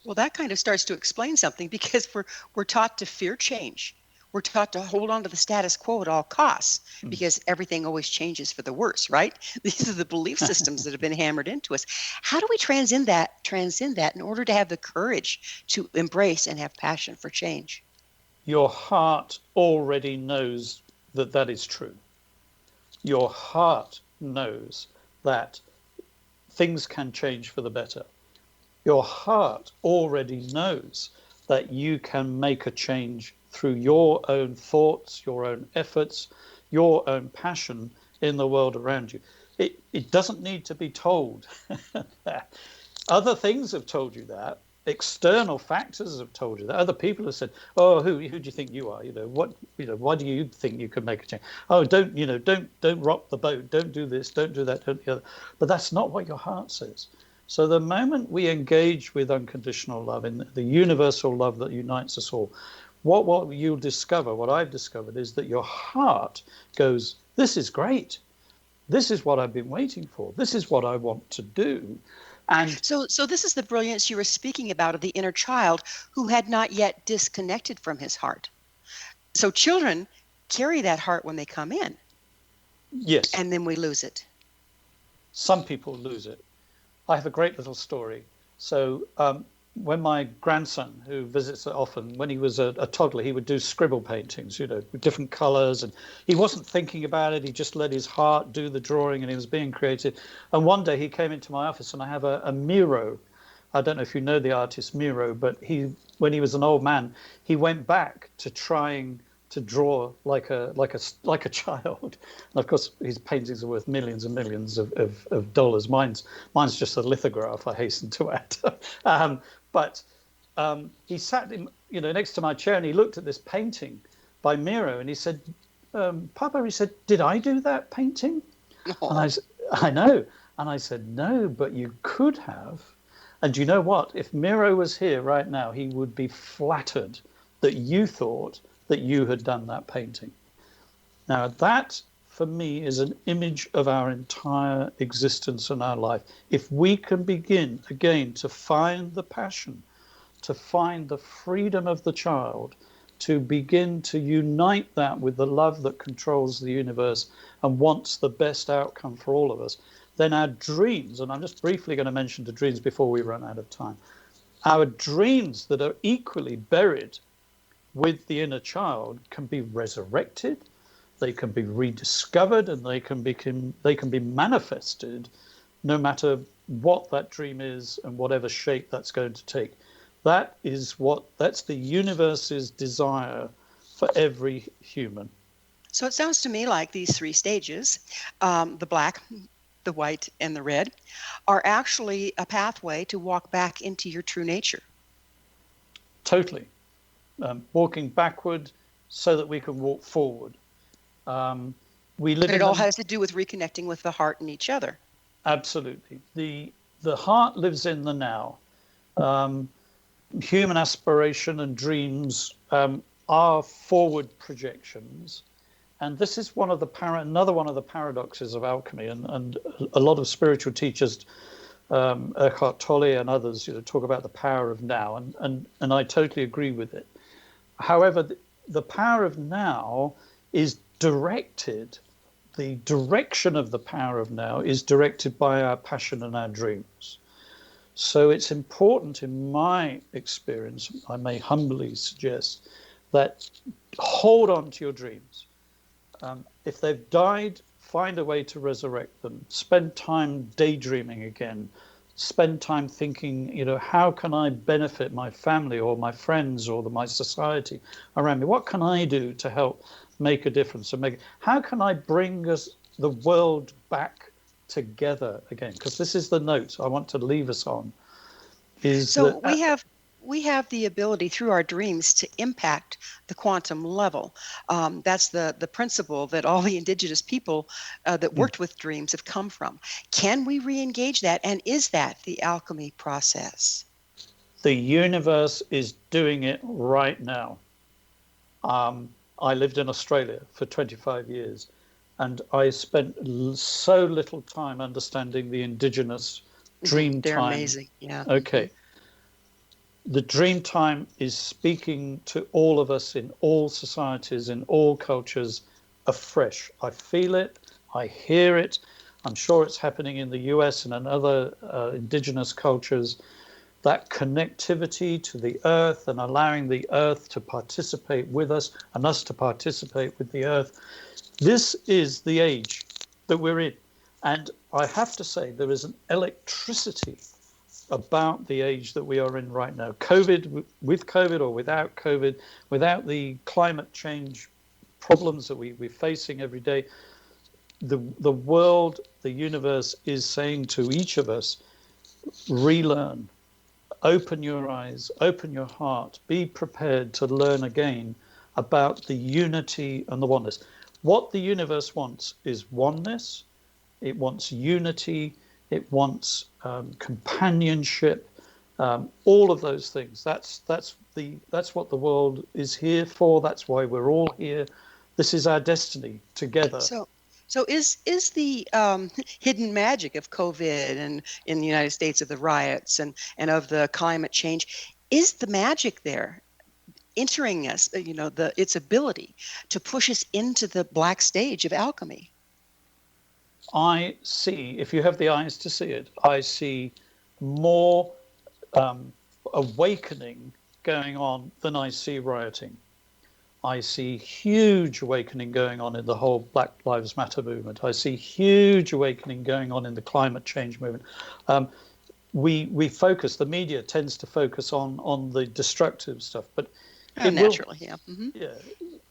Well, that kind of starts to explain something, because we're taught to fear change. We're taught to hold on to the status quo at all costs because everything always changes for the worse, right? These are the belief systems that have been hammered into us. How do we transcend that in order to have the courage to embrace and have passion for change? Your heart already knows that is true. Your heart knows that things can change for the better. Your heart already knows that you can make a change through your own thoughts, your own efforts, your own passion in the world around you. It doesn't need to be told. Other things have told you that. External factors have told you that. Other people have said, "Oh, who do you think you are? Why do you think you can make a change? Oh, don't rock the boat. Don't do this. Don't do that. Don't do the other." But that's not what your heart says. So the moment we engage with unconditional love, in the universal love that unites us all, what you'll discover, what I've discovered, is that your heart goes, this is great. This is what I've been waiting for. This is what I want to do. And so this is the brilliance you were speaking about of the inner child who had not yet disconnected from his heart. So children carry that heart when they come in. Yes. And then we lose it. Some people lose it. I have a great little story. So when my grandson, who visits often, when he was a toddler, he would do scribble paintings, with different colors, and he wasn't thinking about it. He just let his heart do the drawing, and he was being creative. And one day he came into my office, and I have a Miro. I don't know if you know the artist Miro, but when he was an old man, he went back to trying to draw like a child. And of course, his paintings are worth millions and millions of dollars. Mine's just a lithograph, I hasten to add. But he sat next to my chair, and he looked at this painting by Miro, and he said, "Papa," he said, "did I do that painting?" And I know. And I said, "No, but you could have." And you know what? If Miro was here right now, he would be flattered that you thought that you had done that painting. Now, that, for me, is an image of our entire existence and our life. If we can begin, again, to find the passion, to find the freedom of the child, to begin to unite that with the love that controls the universe and wants the best outcome for all of us, then our dreams, and I'm just briefly going to mention the dreams before we run out of time, our dreams that are equally buried with the inner child can be resurrected, they can be rediscovered, and they can be manifested no matter what that dream is and whatever shape that's going to take. That's the universe's desire for every human. So it sounds to me like these three stages, the black, the white, and the red, are actually a pathway to walk back into your true nature. Totally. Walking backward so that we can walk forward. It all has to do with reconnecting with the heart and each other. Absolutely. The heart lives in the now. Human aspiration and dreams are forward projections. And this is another one of the paradoxes of alchemy. And a lot of spiritual teachers, Eckhart Tolle and others, talk about the power of now. And I totally agree with it. However, the power of now is directed. The direction of the power of now is directed by our passion and our dreams. So it's important, in my experience, I may humbly suggest, that hold on to your dreams. If they've died, find a way to resurrect them. Spend time daydreaming again. Spend time thinking, how can I benefit my family or my friends or my society around me? What can I do to help make a difference? How can I bring the world back together again? Because this is the note I want to leave us on. We have the ability through our dreams to impact the quantum level. That's the principle that all the indigenous people that worked with dreams have come from. Can we re-engage that? And is that the alchemy process? The universe is doing it right now. I lived in Australia for 25 years, and I spent so little time understanding the indigenous dream They're time. amazing, yeah. Okay. The dream time is speaking to all of us in all societies, in all cultures, afresh. I feel it. I hear it. I'm sure it's happening in the US and in other indigenous cultures. That connectivity to the earth and allowing the earth to participate with us and us to participate with the earth. This is the age that we're in. And I have to say, there is an electricity about the age that we are in right now. With COVID or without COVID, without the climate change problems that we're facing every day, the world, the universe is saying to each of us, relearn, open your eyes, open your heart, be prepared to learn again about the unity and the oneness. What the universe wants is oneness. It wants unity. It wants companionship. All of those things. That's what the world is here for. That's why we're all here. This is our destiny together. So is the hidden magic of COVID and in the United States of the riots and of the climate change, is the magic there entering us, its ability to push us into the black stage of alchemy? I see, if you have the eyes to see it, I see more awakening going on than I see rioting. I see huge awakening going on in the whole Black Lives Matter movement. I see huge awakening going on in the climate change movement. We focus, the media tends to focus on the destructive stuff, but naturally, yeah. Mm-hmm. Yeah,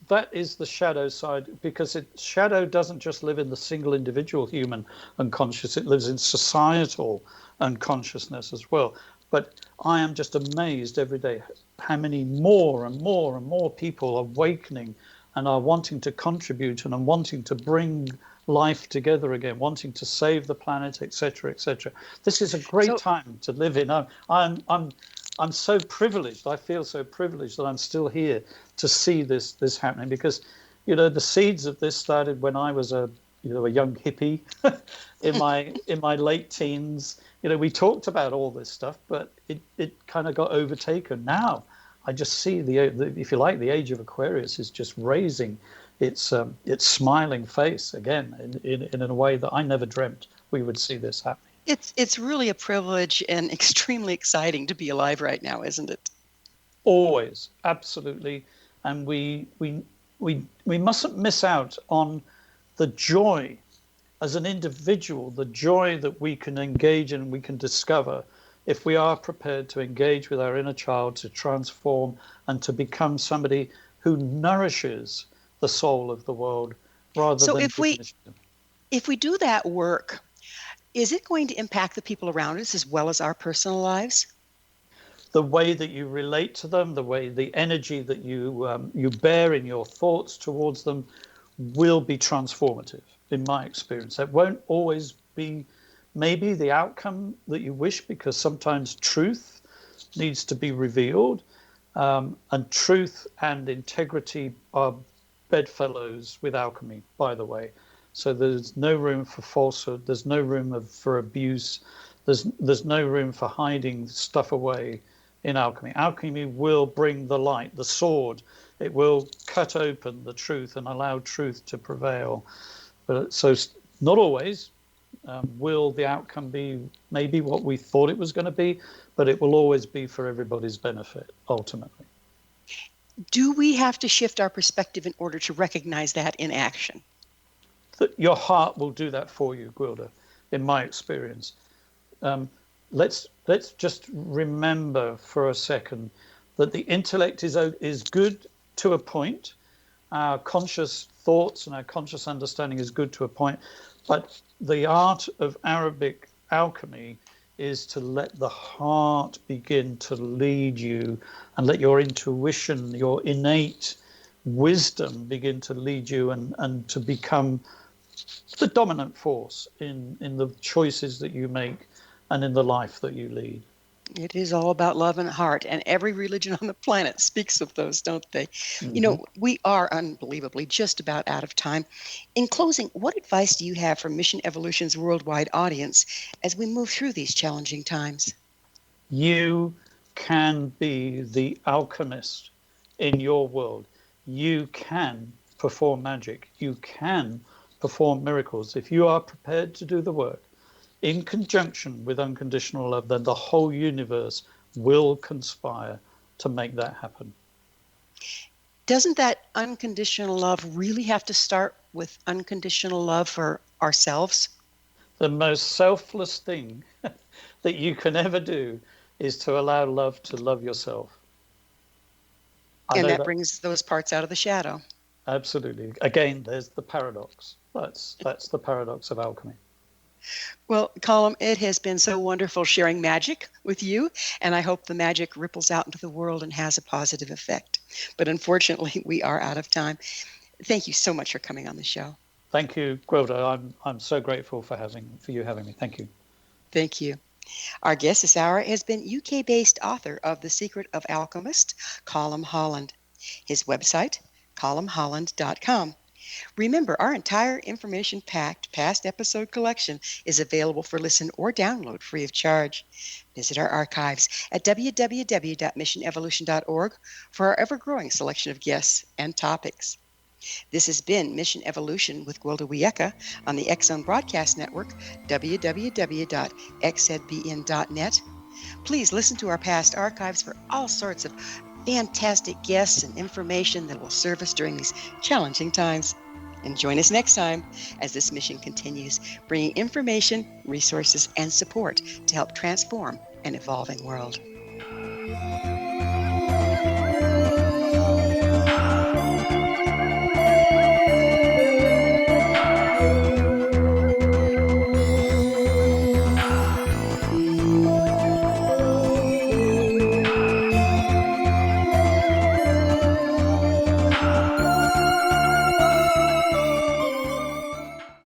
that is the shadow side, because shadow doesn't just live in the single individual human unconscious, it lives in societal unconsciousness as well. But I am just amazed every day how many more and more and more people are awakening and are wanting to contribute and are wanting to bring life together again, wanting to save the planet, etc., etc. This is a great time to live in. I'm so privileged. I feel so privileged that I'm still here to see this happening, because, you know, the seeds of this started when I was a young hippie in my late teens. You know, we talked about all this stuff, but it kind of got overtaken. Now I just see the if you like, the age of Aquarius is just raising its smiling face again in a way that I never dreamt we would see this happening. It's really a privilege and extremely exciting to be alive right now, isn't it? Always, absolutely, and we mustn't miss out on the joy as an individual, the joy that we can engage in, we can discover if we are prepared to engage with our inner child, to transform and to become somebody who nourishes the soul of the world rather than diminish them. If we do that work, is it going to impact the people around us as well as our personal lives? The way that you relate to them, the energy that you bear in your thoughts towards them will be transformative, in my experience. That won't always be maybe the outcome that you wish, because sometimes truth needs to be revealed, and truth and integrity are bedfellows with alchemy, by the way. So there's no room for falsehood. There's no room for abuse. There's no room for hiding stuff away in alchemy. Alchemy will bring the light, the sword. It will cut open the truth and allow truth to prevail. But so not always will the outcome be maybe what we thought it was going to be, but it will always be for everybody's benefit, ultimately. Do we have to shift our perspective in order to recognize that in action? Your heart will do that for you, Gwilda, in my experience. Let's just remember for a second that the intellect is good to a point. Our conscious thoughts and our conscious understanding is good to a point. But the art of Arabic alchemy is to let the heart begin to lead you, and let your intuition, your innate wisdom begin to lead you, and to become the dominant force in the choices that you make and in the life that you lead. It is all about love and heart, and every religion on the planet speaks of those, don't they? Mm-hmm. You know, we are unbelievably just about out of time. In closing, what advice do you have for Mission Evolution's worldwide audience as we move through these challenging times? You can be the alchemist in your world. You can perform magic. You can perform miracles. If you are prepared to do the work in conjunction with unconditional love, then the whole universe will conspire to make that happen. Doesn't that unconditional love really have to start with unconditional love for ourselves? The most selfless thing that you can ever do is to allow love to love yourself. And that brings those parts out of the shadow. Absolutely. Again, there's the paradox. That's the paradox of alchemy. Well, Colm, it has been so wonderful sharing magic with you, and I hope the magic ripples out into the world and has a positive effect. But unfortunately, we are out of time. Thank you so much for coming on the show. Thank you, Gwilda. I'm so grateful for you having me. Thank you. Thank you. Our guest this hour has been UK-based author of The Secret of Alchemist, Colm Holland. His website, columnholland.com. Remember, our entire information-packed past episode collection is available for listen or download free of charge. Visit our archives at www.missionevolution.org for our ever-growing selection of guests and topics. This has been Mission Evolution with Gwilda Wiyaka on the X-Zone Broadcast Network, www.xzbn.net. Please listen to our past archives for all sorts of fantastic guests and information that will serve us during these challenging times. And join us next time as this mission continues, bringing information, resources, and support to help transform an evolving world.